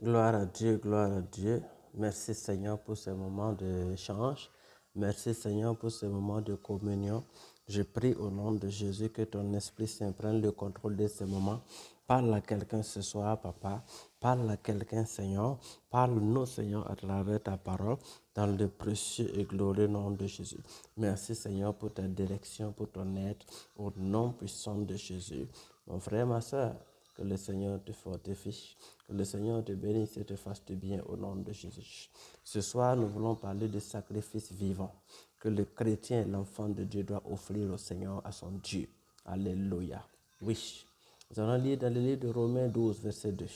Gloire à Dieu, gloire à Dieu. Merci Seigneur pour ce moment d'échange. Merci Seigneur pour ce moment de communion. Je prie au nom de Jésus que ton Esprit Saint prenne le contrôle de ce moment. Parle à quelqu'un ce soir, Papa. Parle à quelqu'un, Seigneur. Parle-nous, Seigneur, à travers ta parole, dans le précieux et glorieux nom de Jésus. Merci Seigneur pour ta direction, pour ton aide, au nom puissant de Jésus. Mon frère, ma soeur, que le Seigneur te fortifie, que le Seigneur te bénisse et te fasse du bien au nom de Jésus. Ce soir, nous voulons parler de sacrifice vivant que le chrétien, l'enfant de Dieu, doit offrir au Seigneur, à son Dieu. Alléluia. Oui. Nous allons lire dans le livre de Romains 12, verset 2.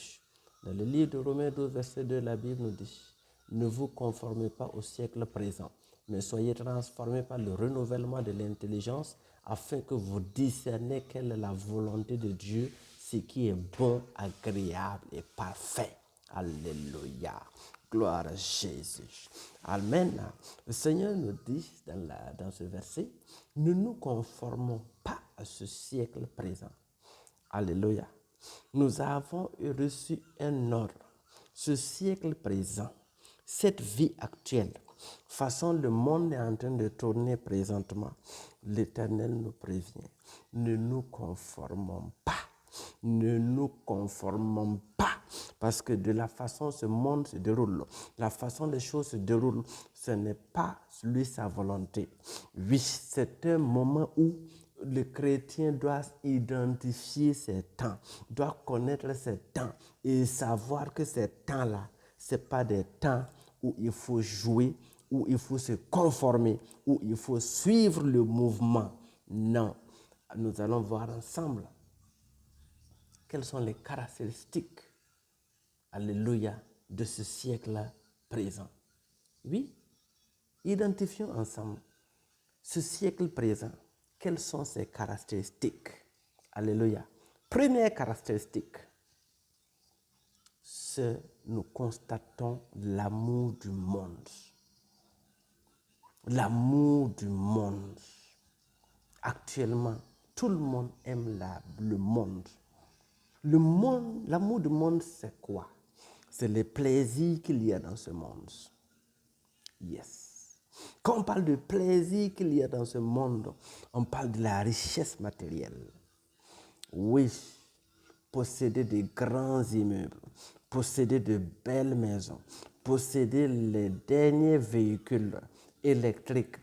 Dans le livre de Romains 12, verset 2, la Bible nous dit: ne vous conformez pas au siècle présent, mais soyez transformés par le renouvellement de l'intelligence, afin que vous discerniez quelle est la volonté de Dieu, ce qui est bon, agréable et parfait. Alléluia. Gloire à Jésus. Amen. Le Seigneur nous dit dans ce verset: ne nous conformons pas à ce siècle présent. Alléluia. Nous avons reçu un ordre. Ce siècle présent, cette vie actuelle, façon le monde est en train de tourner présentement, l'Éternel nous prévient: ne nous conformons pas. Ne nous conformons pas. Parce que de la façon ce monde se déroule, la façon les choses se déroulent, ce n'est pas lui sa volonté. Oui, c'est un moment où le chrétien doit identifier ses temps, doit connaître ses temps et savoir que ces temps-là, ce n'est pas des temps où il faut jouer, où il faut se conformer, où il faut suivre le mouvement. Non, nous allons voir ensemble quelles sont les caractéristiques, alléluia, de ce siècle présent. Oui, identifions ensemble ce siècle présent. Quelles sont ses caractéristiques? Alléluia. Première caractéristique, nous constatons l'amour du monde. L'amour du monde. Actuellement, tout le monde aime le monde. Le monde, l'amour du monde, c'est quoi? C'est les plaisirs qu'il y a dans ce monde. Yes. Quand on parle de plaisir qu'il y a dans ce monde, on parle de la richesse matérielle. Oui, posséder de grands immeubles, posséder de belles maisons, posséder les derniers véhicules électriques,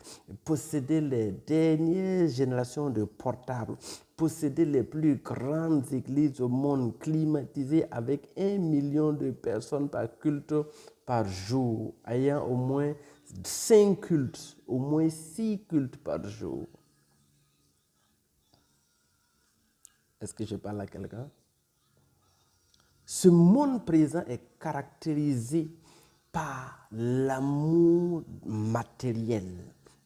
posséder les dernières générations de portables, posséder les plus grandes églises au monde climatisées avec 1 million de personnes par culte par jour, ayant au moins 5 cultes, au moins 6 cultes par jour. Est-ce que je parle à quelqu'un? Ce monde présent est caractérisé par l'amour matériel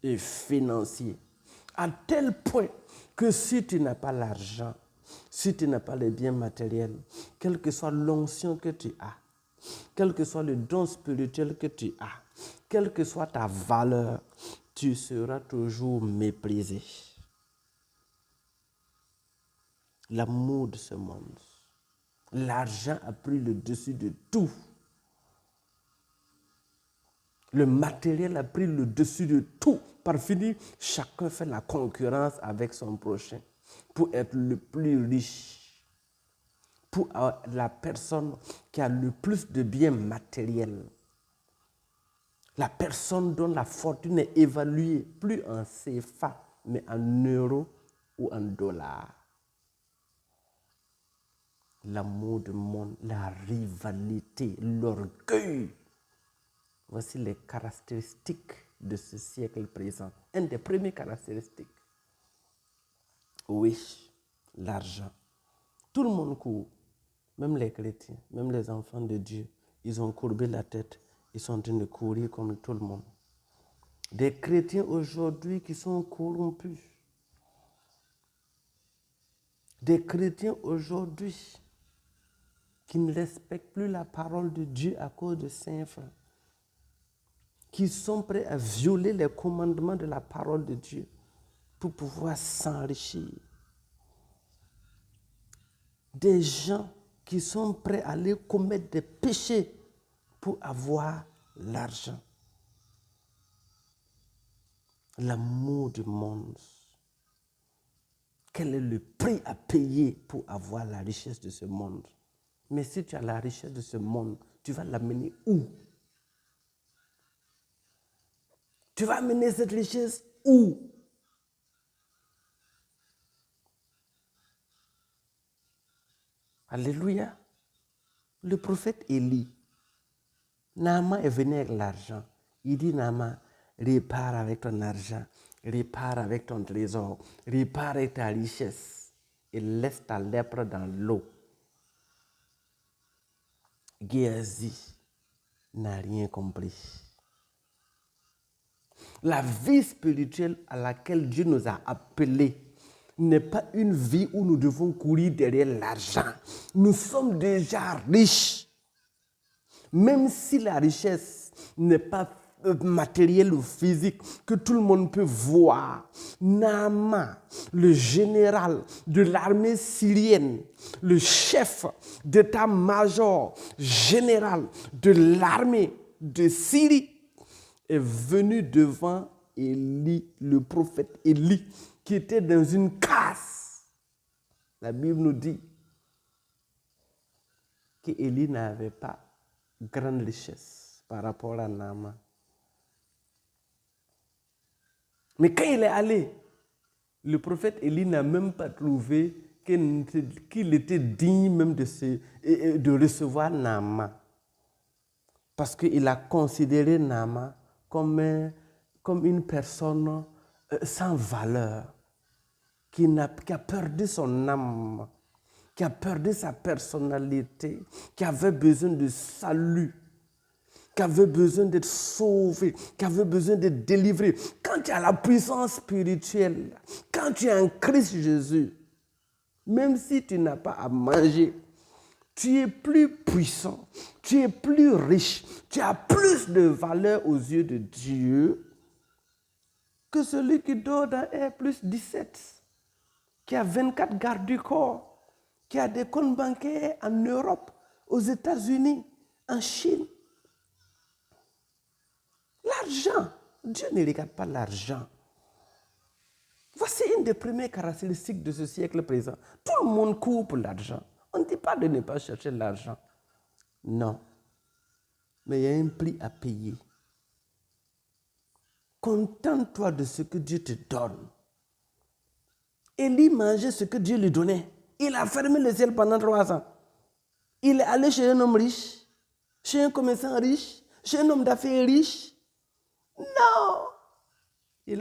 et financier, à tel point que si tu n'as pas l'argent, si tu n'as pas les biens matériels, quelle que soit l'onction que tu as, quel que soit le don spirituel que tu as, quelle que soit ta valeur, tu seras toujours méprisé. L'amour de ce monde. L'argent a pris le dessus de tout. Le matériel a pris le dessus de tout. Par fini, chacun fait la concurrence avec son prochain pour être le plus riche, pour la personne qui a le plus de biens matériels. La personne dont la fortune est évaluée plus en CFA, mais en euros ou en dollars. L'amour du monde, la rivalité, l'orgueil. Voici les caractéristiques de ce siècle présent. Une des premières caractéristiques. Oui, l'argent. Tout le monde court. Même les chrétiens, même les enfants de Dieu. Ils ont courbé la tête. Ils sont en train de courir comme tout le monde. Des chrétiens aujourd'hui qui sont corrompus. Des chrétiens aujourd'hui qui ne respectent plus la parole de Dieu à cause de Saint-Franc, qui sont prêts à violer les commandements de la parole de Dieu pour pouvoir s'enrichir. Des gens qui sont prêts à aller commettre des péchés pour avoir l'argent. L'amour du monde. Quel est le prix à payer pour avoir la richesse de ce monde? Mais si tu as la richesse de ce monde, tu vas l'amener où? Tu vas amener cette richesse où? Alléluia. Le prophète Élie, Naaman est venu avec l'argent. Il dit, Naaman, répare avec ton argent, répare avec ton trésor, répare avec ta richesse et laisse ta lèpre dans l'eau. Géasi n'a rien compris. La vie spirituelle à laquelle Dieu nous a appelés n'est pas une vie où nous devons courir derrière l'argent. Nous sommes déjà riches. Même si la richesse n'est pas matérielle ou physique, que tout le monde peut voir. Naaman, le général de l'armée syrienne, le chef d'état-major général de l'armée de Syrie, est venu devant Élie, le prophète Élie, qui était dans une casse. La Bible nous dit qu'Élie n'avait pas grande richesse par rapport à Naaman. Mais quand il est allé, le prophète Élie n'a même pas trouvé qu'il était digne même de recevoir Naaman. Parce qu'il a considéré Naaman comme une personne sans valeur, qui a perdu son âme, qui a perdu sa personnalité, qui avait besoin de salut, qui avait besoin d'être sauvé, qui avait besoin d'être délivré. Quand tu as la puissance spirituelle, quand tu es en Christ Jésus, même si tu n'as pas à manger, tu es plus puissant, tu es plus riche, tu as plus de valeur aux yeux de Dieu que celui qui dort dans R+17, qui a 24 gardes du corps, qui a des comptes bancaires en Europe, aux États-Unis, en Chine. L'argent, Dieu ne regarde pas l'argent. Voici une des premières caractéristiques de ce siècle présent. Tout le monde court pour l'argent. On ne dit pas de ne pas chercher l'argent. Non. Mais il y a un prix à payer. Contente-toi de ce que Dieu te donne. Élie mangeait ce que Dieu lui donnait. Il a fermé le ciel pendant 3 ans. Il est allé chez un homme riche, chez un commerçant riche, chez un homme d'affaires riche. Non. Il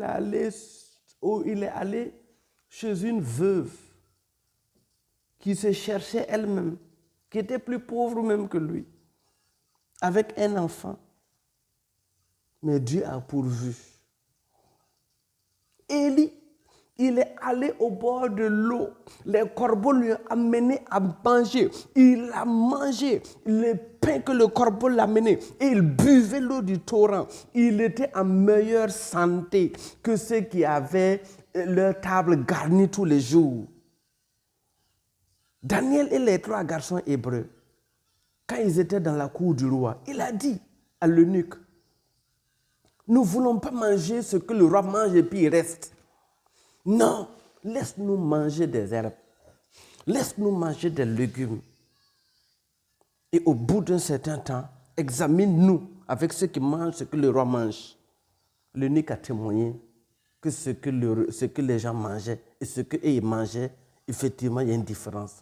est allé chez une veuve qui se cherchait elle-même, qui était plus pauvre même que lui, avec un enfant. Mais Dieu a pourvu. Élie, il est allé au bord de l'eau. Les corbeaux lui ont amené à manger. Il a mangé le pain que le corbeau l'a amené. Et il buvait l'eau du torrent. Il était en meilleure santé que ceux qui avaient leur table garnie tous les jours. Daniel et les 3 garçons hébreux, quand ils étaient dans la cour du roi, il a dit à l'eunuque, nous ne voulons pas manger ce que le roi mange et puis il reste. Non, laisse-nous manger des herbes. Laisse-nous manger des légumes. Et au bout d'un certain temps, examine-nous avec ceux qui mangent ce que le roi mange. L'eunuque a témoigné que ce que les gens mangeaient et ce qu'ils mangeaient, effectivement, il y a une différence.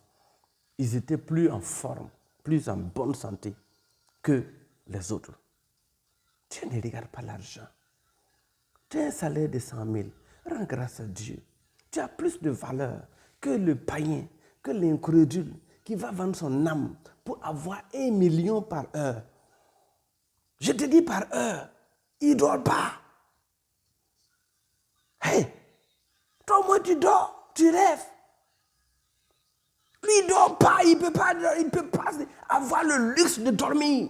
Ils étaient plus en forme, plus en bonne santé que les autres. Dieu ne regarde pas l'argent. Tu as un salaire de 100 000. Rends grâce à Dieu. Tu as plus de valeur que le païen, que l'incrédule qui va vendre son âme pour avoir 1 million par heure. Je te dis par heure, il ne dort pas. Hey, toi, moi, tu dors, tu rêves. Lui, il ne dort pas, il ne peut pas avoir le luxe de dormir.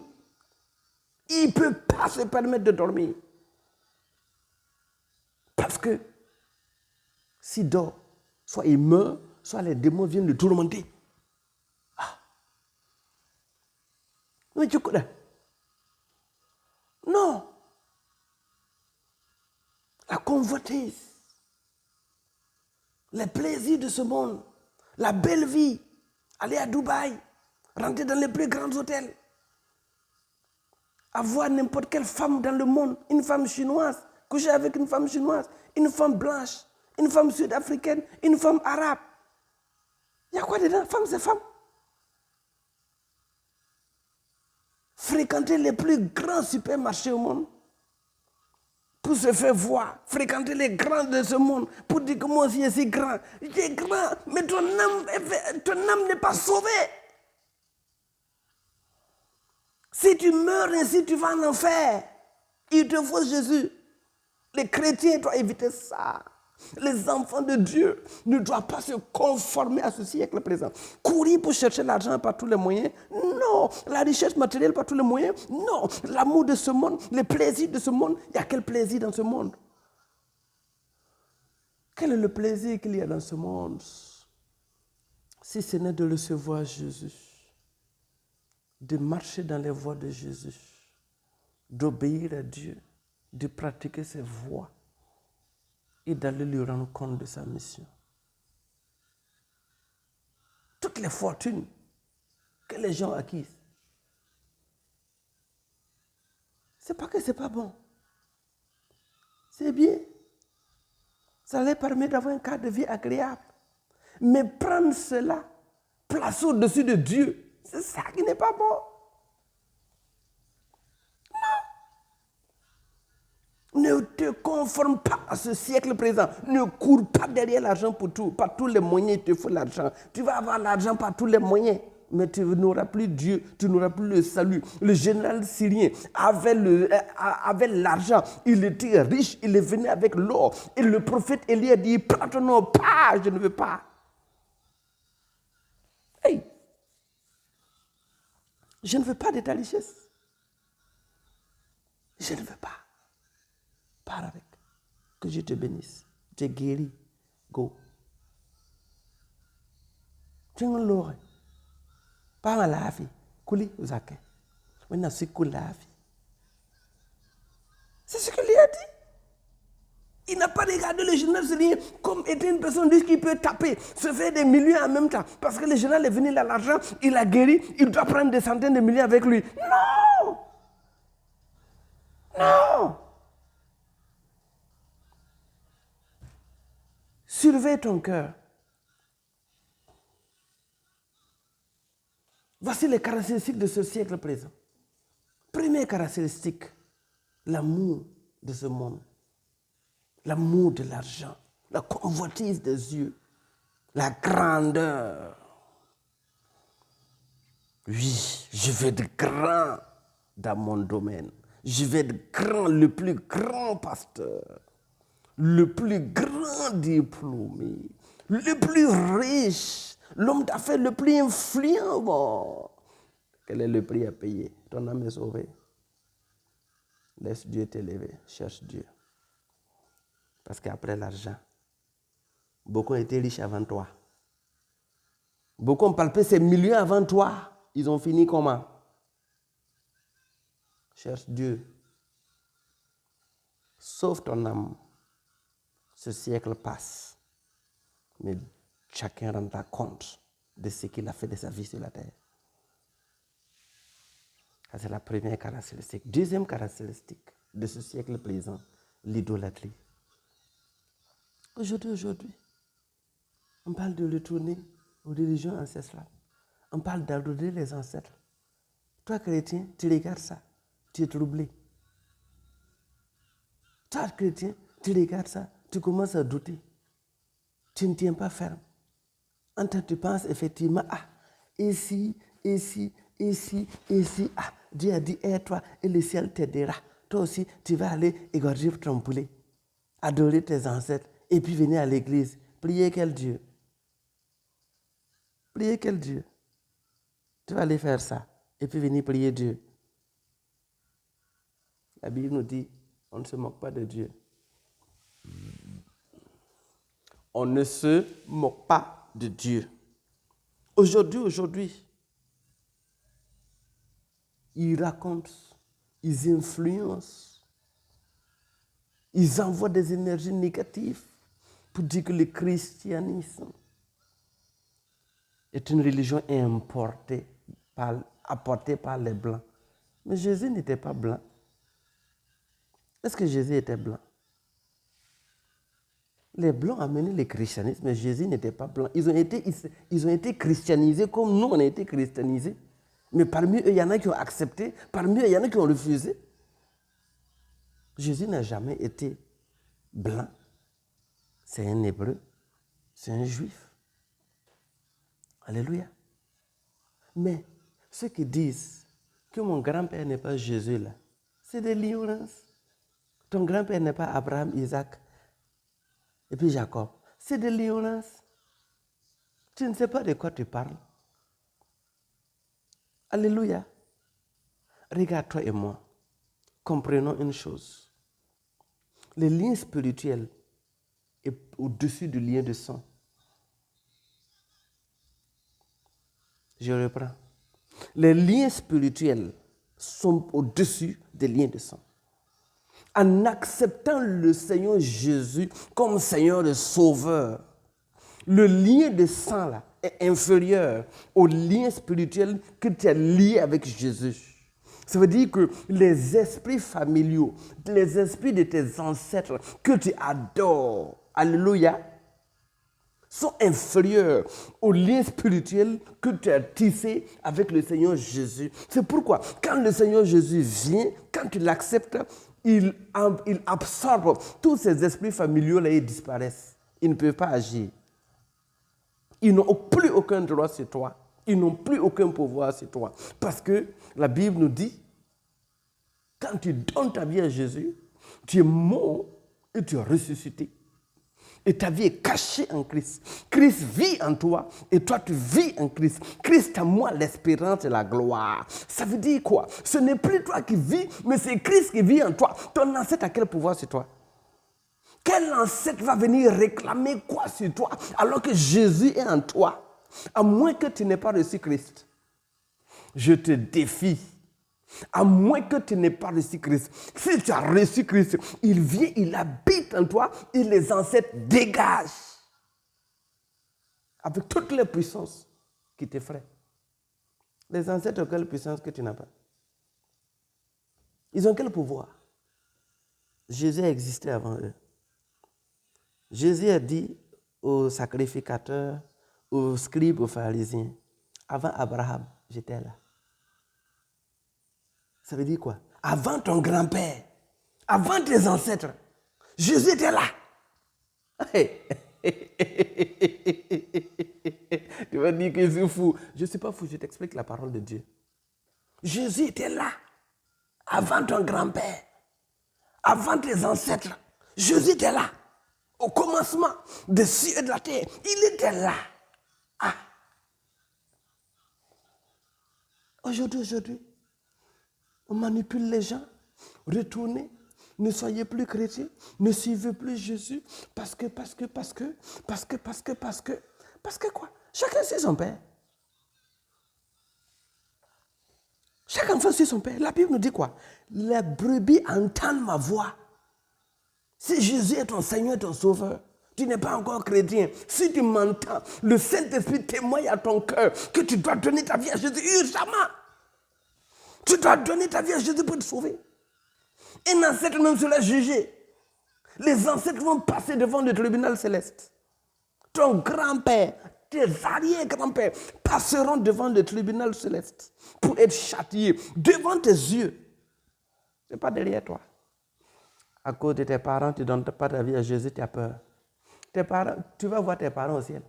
Il ne peut pas se permettre de dormir. Parce que s'il dort, soit il meurt, soit les démons viennent le tourmenter. Ah. Non. La convoitise, les plaisirs de ce monde, la belle vie, aller à Dubaï, rentrer dans les plus grands hôtels, avoir n'importe quelle femme dans le monde, une femme chinoise, coucher avec une femme chinoise, une femme blanche, une femme sud-africaine, une femme arabe. Il y a quoi dedans? Femme, c'est femme. Fréquenter les plus grands supermarchés au monde pour se faire voir, fréquenter les grands de ce monde pour dire que moi aussi je suis grand. J'ai grand, mais ton âme n'est pas sauvée. Si tu meurs ainsi, tu vas en enfer. Il te faut Jésus. Les chrétiens doivent éviter ça. Les enfants de Dieu ne doivent pas se conformer à ce siècle présent. Courir pour chercher l'argent par tous les moyens. Non. La richesse matérielle par tous les moyens. Non. L'amour de ce monde, les plaisirs de ce monde. Il y a quel plaisir dans ce monde? Quel est le plaisir qu'il y a dans ce monde? Si ce n'est de recevoir Jésus, de marcher dans les voies de Jésus, d'obéir à Dieu, de pratiquer ses voies et d'aller lui rendre compte de sa mission. Toutes les fortunes que les gens acquièrent, c'est pas que c'est pas bon. C'est bien. Ça leur permet d'avoir un cadre de vie agréable. Mais prendre cela, placer au-dessus de Dieu, c'est ça qui n'est pas bon. Ne te conforme pas à ce siècle présent. Ne cours pas derrière l'argent pour tout. Par tous les moyens, il te faut l'argent. Tu vas avoir l'argent par tous les moyens. Mais tu n'auras plus Dieu, tu n'auras plus le salut. Le général syrien avait l'argent. Il était riche, il est venu avec l'or. Et le prophète Élie a dit, prends ton or, pas, je ne veux pas. Hey, je ne veux pas de ta richesse. Je ne veux pas. Pars avec. Que je te bénisse. Tu es guéri. Go. Tu es un lore. Pas à la vie. Kouli Zake. Maintenant, c'est cool la vie. C'est ce qu'il lui a dit. Il n'a pas regardé le général syrien comme étant une personne qui peut taper, se faire des millions en même temps. Parce que le général est venu là, l'argent, il a guéri, il doit prendre des centaines de millions avec lui. Non! Non! Surveille ton cœur. Voici les caractéristiques de ce siècle présent. Première caractéristique, l'amour de ce monde. L'amour de l'argent, la convoitise des yeux, la grandeur. Oui, je veux être grand dans mon domaine. Je veux être grand, le plus grand pasteur, le plus grand diplômé, le plus riche, l'homme d'affaires le plus influent. Bon. Quel est le prix à payer? Ton âme est sauvée. Laisse Dieu t'élever, cherche Dieu. Parce qu'après l'argent, beaucoup ont été riches avant toi. Beaucoup ont palpé ces millions avant toi. Ils ont fini comment? Cherche Dieu. Sauve ton âme. Ce siècle passe. Mais chacun rendra compte de ce qu'il a fait de sa vie sur la terre. Ça, c'est la première caractéristique. Deuxième caractéristique de ce siècle présent, l'idolâtrie. Aujourd'hui, on parle de retourner aux religions ancestrales. On parle d'adorer les ancêtres. Toi, chrétien, tu regardes ça, tu es troublé. Toi, chrétien, tu regardes ça, tu commences à douter. Tu ne tiens pas ferme. En tant que tu penses effectivement, ici, Dieu a dit, toi, et le ciel t'aidera. Toi aussi, tu vas aller égorger ton poulet, adorer tes ancêtres, et puis venir à l'église. Prier quel Dieu? Prier quel Dieu? Tu vas aller faire ça, et puis venir prier Dieu. La Bible nous dit, on ne se moque pas de Dieu. On ne se moque pas de Dieu. Aujourd'hui, ils racontent, ils influencent, ils envoient des énergies négatives pour dire que le christianisme est une religion apportée par les Blancs. Mais Jésus n'était pas blanc. Est-ce que Jésus était blanc? Les Blancs ont amené le christianisme, mais Jésus n'était pas blanc. Ils ont été christianisés comme nous, on a été christianisés. Mais parmi eux, il y en a qui ont accepté, parmi eux, il y en a qui ont refusé. Jésus n'a jamais été blanc. C'est un hébreu, c'est un juif. Alléluia. Mais ceux qui disent que mon grand-père n'est pas Jésus là, c'est de l'ignorance. Ton grand-père n'est pas Abraham, Isaac et puis Jacob. C'est de l'ignorance. Tu ne sais pas de quoi tu parles. Alléluia. Regarde, toi et moi, comprenons une chose. Le lien spirituel est au-dessus du lien de sang. Je reprends. Les liens spirituels sont au-dessus des liens de sang. En acceptant le Seigneur Jésus comme Seigneur et Sauveur, le lien de sang là est inférieur au lien spirituel que tu as lié avec Jésus. Ça veut dire que les esprits familiaux, les esprits de tes ancêtres que tu adores, alléluia, sont inférieurs au lien spirituel que tu as tissé avec le Seigneur Jésus. C'est pourquoi, quand le Seigneur Jésus vient, quand tu l'acceptes, il absorbe tous ces esprits familiaux-là et ils disparaissent. Ils ne peuvent pas agir. Ils n'ont plus aucun droit sur toi. Ils n'ont plus aucun pouvoir sur toi. Parce que la Bible nous dit, quand tu donnes ta vie à Jésus, tu es mort et tu es ressuscité. Et ta vie est cachée en Christ. Christ vit en toi et toi tu vis en Christ. Christ en moi l'espérance et la gloire. Ça veut dire quoi? Ce n'est plus toi qui vis, mais c'est Christ qui vit en toi. Ton ancêtre a quel pouvoir sur toi? Quel ancêtre va venir réclamer quoi sur toi alors que Jésus est en toi? À moins que tu n'aies pas reçu Christ. Je te défie. À moins que tu n'aies pas reçu Christ. Si tu as reçu Christ, il vient, il habite en toi et les ancêtres dégagent. Avec toutes les puissances qui t'effraient. Les ancêtres ont quelle puissance que tu n'as pas? Ils ont quel pouvoir? Jésus a existé avant eux. Jésus a dit aux sacrificateurs, aux scribes, aux pharisiens, avant Abraham, j'étais là. Ça veut dire quoi? Avant ton grand-père, avant tes ancêtres, Jésus était là. Tu vas dire que je suis fou. Je ne suis pas fou, je t'explique la parole de Dieu. Jésus était là. Avant ton grand-père, avant tes ancêtres, Jésus était là. Au commencement des cieux et de la terre, il était là. Ah. Aujourd'hui, on manipule les gens. Retournez, ne soyez plus chrétiens, ne suivez plus Jésus, parce que quoi? Chacun suit son père. Chaque enfant suit son père. La Bible nous dit quoi? Les brebis entendent ma voix. Si Jésus est ton Seigneur et ton Sauveur, tu n'es pas encore chrétien. Si tu m'entends, le Saint-Esprit témoigne à ton cœur que tu dois donner ta vie à Jésus urgemment. Tu dois donner ta vie à Jésus pour te sauver. Un ancêtre même sera jugé. Les ancêtres vont passer devant le tribunal céleste. Ton grand-père, tes arrière-grands-pères passeront devant le tribunal céleste pour être châtiés devant tes yeux. Ce n'est pas derrière toi. À cause de tes parents, tu ne donnes pas ta vie à Jésus, tu as peur. Tes parents, tu vas voir tes parents au ciel.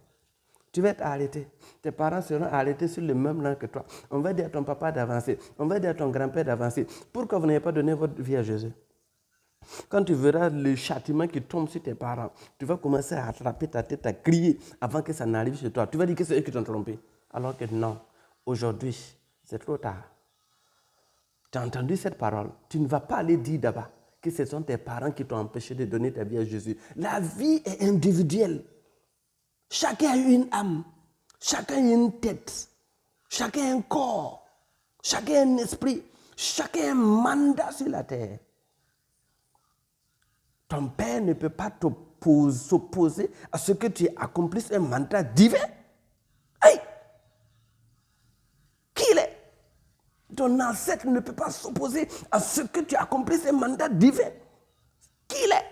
Tu vas être arrêté. Tes parents seront arrêtés sur le même rang que toi. On va dire à ton papa d'avancer. On va dire à ton grand-père d'avancer. Pourquoi vous n'avez pas donné votre vie à Jésus? Quand tu verras le châtiment qui tombe sur tes parents, tu vas commencer à attraper ta tête, à crier avant que ça n'arrive sur toi. Tu vas dire que c'est eux qui t'ont trompé. Alors que non, aujourd'hui, c'est trop tard. Tu as entendu cette parole. Tu ne vas pas aller dire d'abord que ce sont tes parents qui t'ont empêché de donner ta vie à Jésus. La vie est individuelle. Chacun a une âme, chacun a une tête, chacun a un corps, chacun a un esprit. Chacun a un mandat sur la terre. Ton père ne peut pas s'opposer à ce que tu accomplisses un mandat divin. Hey! Qui il est? Ton ancêtre ne peut pas s'opposer à ce que tu accomplisses un mandat divin. Qui il est?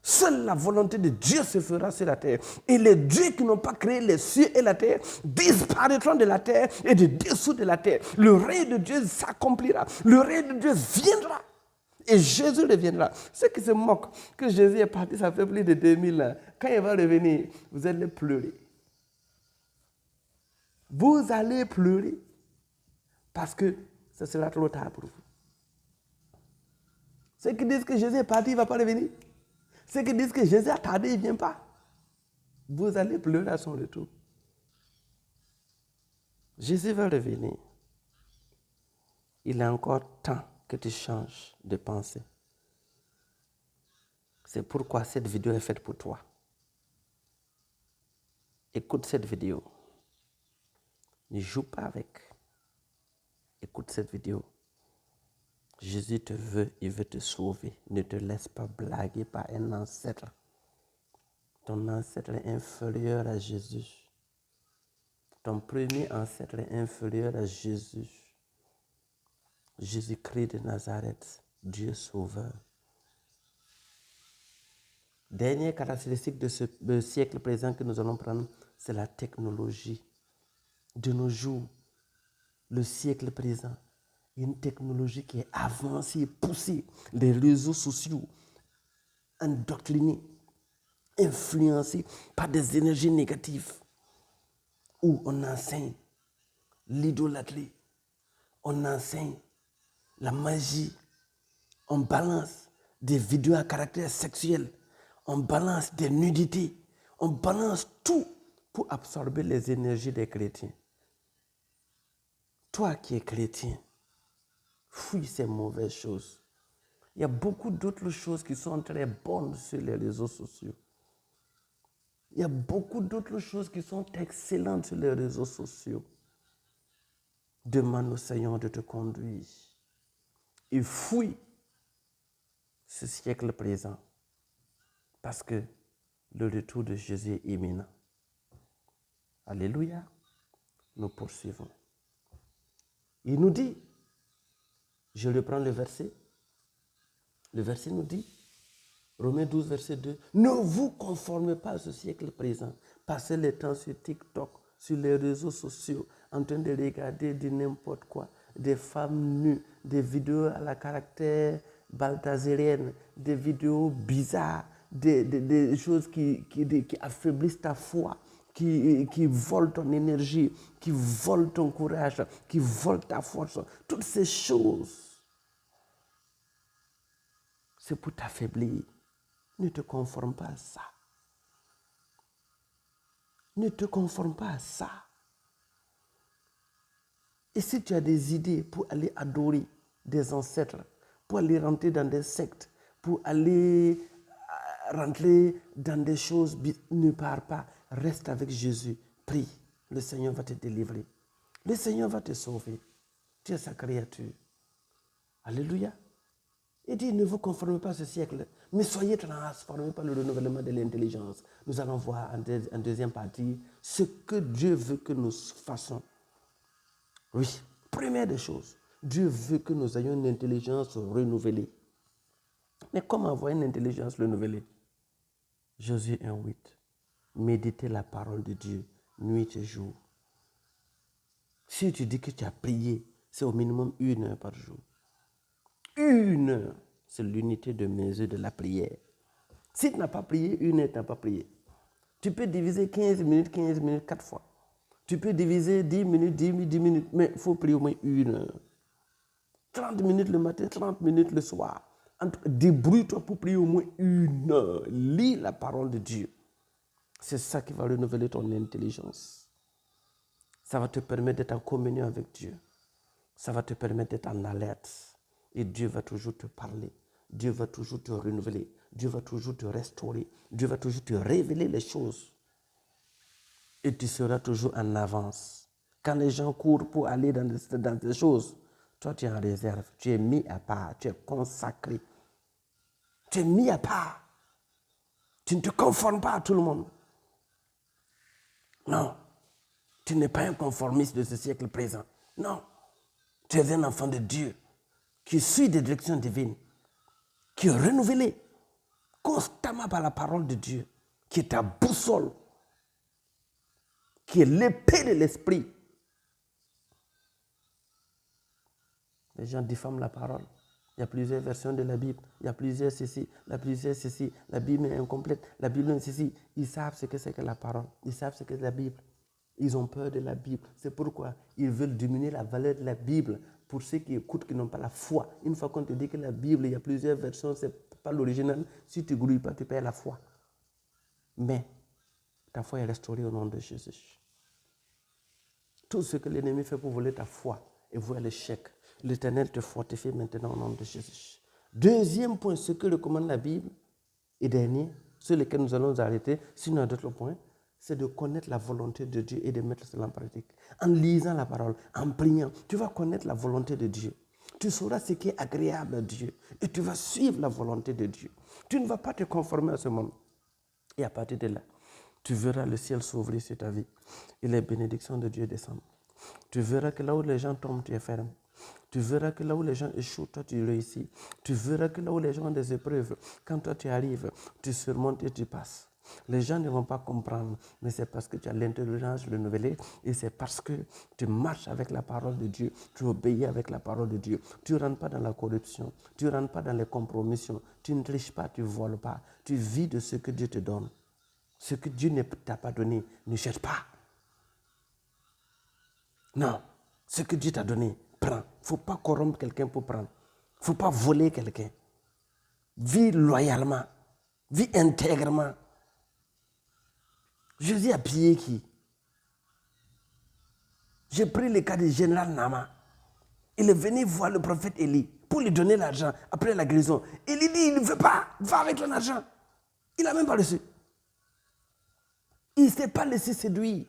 Seule la volonté de Dieu se fera sur la terre. Et les dieux qui n'ont pas créé les cieux et la terre disparaîtront de la terre et de dessous de la terre. Le règne de Dieu s'accomplira. Le règne de Dieu viendra. Et Jésus reviendra. Ceux qui se moquent que Jésus est parti, ça fait plus de 2000 ans. Quand il va revenir, vous allez pleurer. Vous allez pleurer. Parce que ce sera trop tard pour vous. Ceux qui disent que Jésus est parti, il ne va pas revenir. Ceux qui disent que Jésus a tardé, il ne vient pas. Vous allez pleurer à son retour. Jésus va revenir. Il est encore temps que tu changes de pensée. C'est pourquoi cette vidéo est faite pour toi. Écoute cette vidéo. Ne joue pas avec. Écoute cette vidéo. Jésus te veut, il veut te sauver. Ne te laisse pas blaguer par un ancêtre. Ton ancêtre est inférieur à Jésus. Ton premier ancêtre est inférieur à Jésus. Jésus-Christ de Nazareth, Dieu sauveur. Dernière caractéristique de ce siècle présent que nous allons prendre, c'est la technologie. De nos jours, le siècle présent, une technologie qui est avancée, poussée, les réseaux sociaux, endoctrinés, influencés par des énergies négatives, où on enseigne l'idolâtrie, on enseigne la magie, on balance des vidéos à caractère sexuel, on balance des nudités, on balance tout pour absorber les énergies des chrétiens. Toi qui es chrétien, fuis ces mauvaises choses. Il y a beaucoup d'autres choses qui sont très bonnes sur les réseaux sociaux. Il y a beaucoup d'autres choses qui sont excellentes sur les réseaux sociaux. Demande au Seigneur de te conduire. Et fuis ce siècle présent. Parce que le retour de Jésus est imminent. Alléluia. Nous poursuivons. Il nous dit, je reprends le verset. Le verset nous dit, Romains 12, verset 2, ne vous conformez pas à ce siècle présent. Passez le temps sur TikTok, sur les réseaux sociaux, en train de regarder de n'importe quoi, des femmes nues, des vidéos à la caractère balthazérienne, des vidéos bizarres, des choses qui affaiblissent ta foi, qui volent ton énergie, qui volent ton courage, qui volent ta force. Toutes ces choses, c'est pour t'affaiblir. Ne te conforme pas à ça. Ne te conforme pas à ça. Et si tu as des idées pour aller adorer des ancêtres, pour aller rentrer dans des sectes, pour aller rentrer dans des choses, ne pars pas. Reste avec Jésus. Prie. Le Seigneur va te délivrer. Le Seigneur va te sauver. Tu es sa créature. Alléluia. Il dit, ne vous conformez pas à ce siècle, mais soyez transformés par le renouvellement de l'intelligence. Nous allons voir en deuxième partie ce que Dieu veut que nous fassions. Oui, première des choses, Dieu veut que nous ayons une intelligence renouvelée. Mais comment avoir une intelligence renouvelée? Josué 1:8. Méditez la parole de Dieu, nuit et jour. Si tu dis que tu as prié, c'est au minimum 1 heure par jour. 1 heure, c'est l'unité de mesure de la prière. Si tu n'as pas prié, 1 heure, tu n'as pas prié. Tu peux diviser 15 minutes, 4 fois. Tu peux diviser 10 minutes, 10 minutes, mais il faut prier au moins 1 heure. 30 minutes le matin, 30 minutes le soir. Débrouille-toi pour prier au moins 1 heure. Lis la parole de Dieu. C'est ça qui va renouveler ton intelligence. Ça va te permettre d'être en communion avec Dieu. Ça va te permettre d'être en alerte. Et Dieu va toujours te parler. Dieu va toujours te renouveler. Dieu va toujours te restaurer. Dieu va toujours te révéler les choses. Et tu seras toujours en avance. Quand les gens courent pour aller dans des choses, Toi, tu es en réserve. Tu es mis à part. Tu es consacré. Tu es mis à part. Tu ne te conformes pas à tout le monde. Non. Tu n'es pas un conformiste de ce siècle présent. Non. Tu es un enfant de Dieu qui suit des directions divines, qui est renouvelé constamment par la parole de Dieu, qui est ta boussole, qui est l'épée de l'esprit. Les gens diffament la parole. Il y a plusieurs versions de la Bible. Il y a plusieurs ceci, La Bible est incomplète. La Bible est ceci. Ils savent ce que c'est que la parole. Ils savent ce que c'est la Bible. Ils ont peur de la Bible. C'est pourquoi ils veulent diminuer la valeur de la Bible pour ceux qui écoutent, qui n'ont pas la foi. Une fois qu'on te dit que la Bible, il y a plusieurs versions, ce n'est pas l'original. Si tu ne grouilles pas, tu perds la foi. Mais ta foi est restaurée au nom de Jésus. Tout ce que l'ennemi fait pour voler ta foi et voir l'échec, l'Éternel te fortifie maintenant au nom de Jésus. Deuxième point, ce que recommande la Bible, et dernier, sur lequel nous allons nous arrêter, sinon à d'autres points, c'est de connaître la volonté de Dieu et de mettre cela en pratique. En lisant la parole, en priant, tu vas connaître la volonté de Dieu. Tu sauras ce qui est agréable à Dieu et tu vas suivre la volonté de Dieu. Tu ne vas pas te conformer à ce monde. Et à partir de là, tu verras le ciel s'ouvrir sur ta vie et les bénédictions de Dieu descendent. Tu verras que là où les gens tombent, tu es ferme. Tu verras que là où les gens échouent, toi tu réussis. Tu verras que là où les gens ont des épreuves, quand toi tu arrives, tu surmontes et tu passes. Les gens ne vont pas comprendre, mais c'est parce que tu as l'intelligence renouvelée et c'est parce que tu marches avec la parole de Dieu, tu obéis avec la parole de Dieu. Tu ne rentres pas dans la corruption, tu ne rentres pas dans les compromissions, tu ne triches pas, tu ne voles pas, tu vis de ce que Dieu te donne. Ce que Dieu ne t'a pas donné, ne cherche pas. Non, ce que Dieu t'a donné, prends. Il ne faut pas corrompre quelqu'un pour prendre. Il ne faut pas voler quelqu'un. Vis loyalement, vis intègrement. Jésus a pillé qui? J'ai pris le cas du général Nama. Il est venu voir le prophète Élie pour lui donner l'argent après la guérison. Élie dit, il ne veut pas, va avec ton argent. Il n'a même pas reçu. Il ne s'est pas laissé séduire.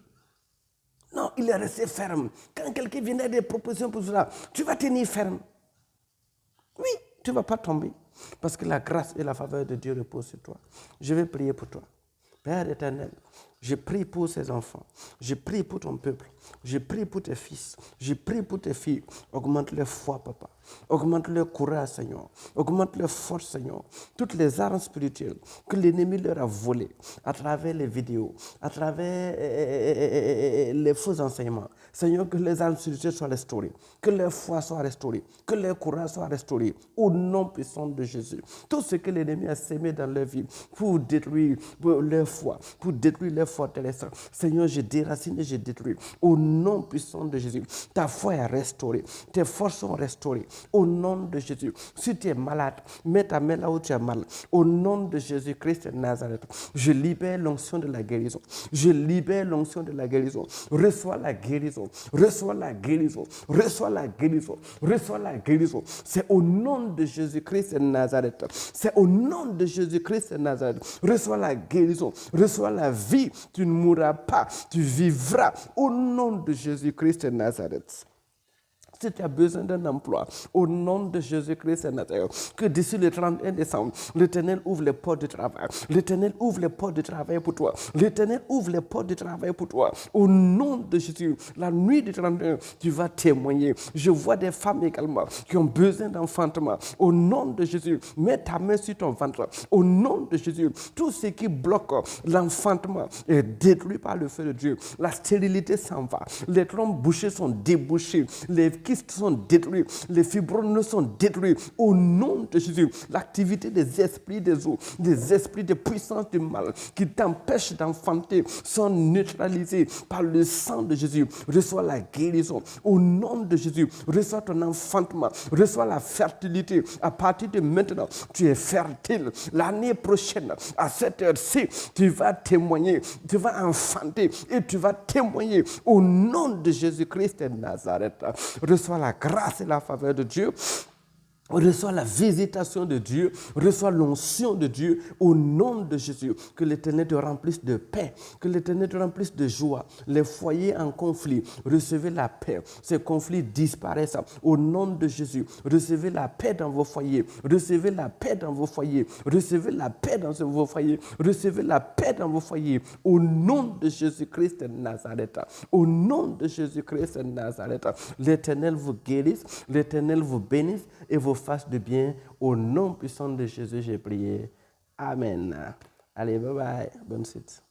Non, il est resté ferme. Quand quelqu'un vient avec des propositions pour cela, tu vas tenir ferme. Oui, tu ne vas pas tomber. Parce que la grâce et la faveur de Dieu reposent sur toi. Je vais prier pour toi. Père éternel, je prie pour ces enfants. Je prie pour ton peuple. Je prie pour tes fils. Je prie pour tes filles. Augmente leur foi, papa. Augmente leur courage, Seigneur. Augmente leur force, Seigneur. Toutes les armes spirituelles que l'ennemi leur a volées à travers les vidéos, à travers les faux enseignements. Seigneur, que les armes spirituelles soient restaurées. Que leur foi soit restaurée. Que leur courage soit restauré. Au nom puissant de Jésus. Tout ce que l'ennemi a sémé dans leur vie pour détruire leur foi, pour détruire leur forteresse. Seigneur, je déracine et je détruis. Au nom puissant de Jésus, ta foi est restaurée. Tes forces sont restaurées. Au nom de Jésus. Si tu es malade, mets ta main là où tu as mal. Au nom de Jésus-Christ de Nazareth, je libère l'onction de la guérison. Je libère l'onction de la guérison. Reçois la guérison. Reçois la guérison. Reçois la guérison. Reçois la guérison. C'est au nom de Jésus-Christ de Nazareth. C'est au nom de Jésus-Christ de Nazareth. Reçois la guérison. Reçois la vie. Tu ne mourras pas. Tu vivras au nom de Jésus-Christ de Nazareth. Si tu as besoin d'un emploi, au nom de Jésus-Christ de Nazareth, que d'ici le 31 décembre, l'Éternel ouvre les portes de travail. L'Éternel ouvre les portes de travail pour toi. L'Éternel ouvre les portes de travail pour toi. Au nom de Jésus, la nuit du 31, tu vas témoigner. Je vois des femmes également qui ont besoin d'enfantement. Au nom de Jésus, mets ta main sur ton ventre. Au nom de Jésus, tout ce qui bloque l'enfantement est détruit par le feu de Dieu. La stérilité s'en va. Les trompes bouchées sont débouchées. Les kystes sont détruits, les fibromes sont détruits. Au nom de Jésus, l'activité des esprits des eaux, des esprits de puissance du mal qui t'empêchent d'enfanter sont neutralisés par le sang de Jésus. Reçois la guérison. Au nom de Jésus, reçois ton enfantement, reçois la fertilité. À partir de maintenant, tu es fertile. L'année prochaine, à cette heure-ci, tu vas témoigner, tu vas enfanter et tu vas témoigner au nom de Jésus-Christ de Nazareth. Reçois la grâce et la faveur de Dieu. Reçois la visitation de Dieu, reçois l'onction de Dieu au nom de Jésus. Que l'Éternel te remplisse de paix, que l'Éternel te remplisse de joie. Les foyers en conflit, recevez la paix. Ces conflits disparaissent au nom de Jésus. Recevez la paix dans vos foyers, recevez la paix dans vos foyers, recevez la paix dans vos foyers, recevez la paix dans vos foyers au nom de Jésus-Christ de Nazareth. Au nom de Jésus-Christ de Nazareth, l'Éternel vous guérisse, l'Éternel vous bénisse et vous fasse de bien. Au nom puissant de Jésus, j'ai prié. Amen. Allez, bye bye. Bonne suite.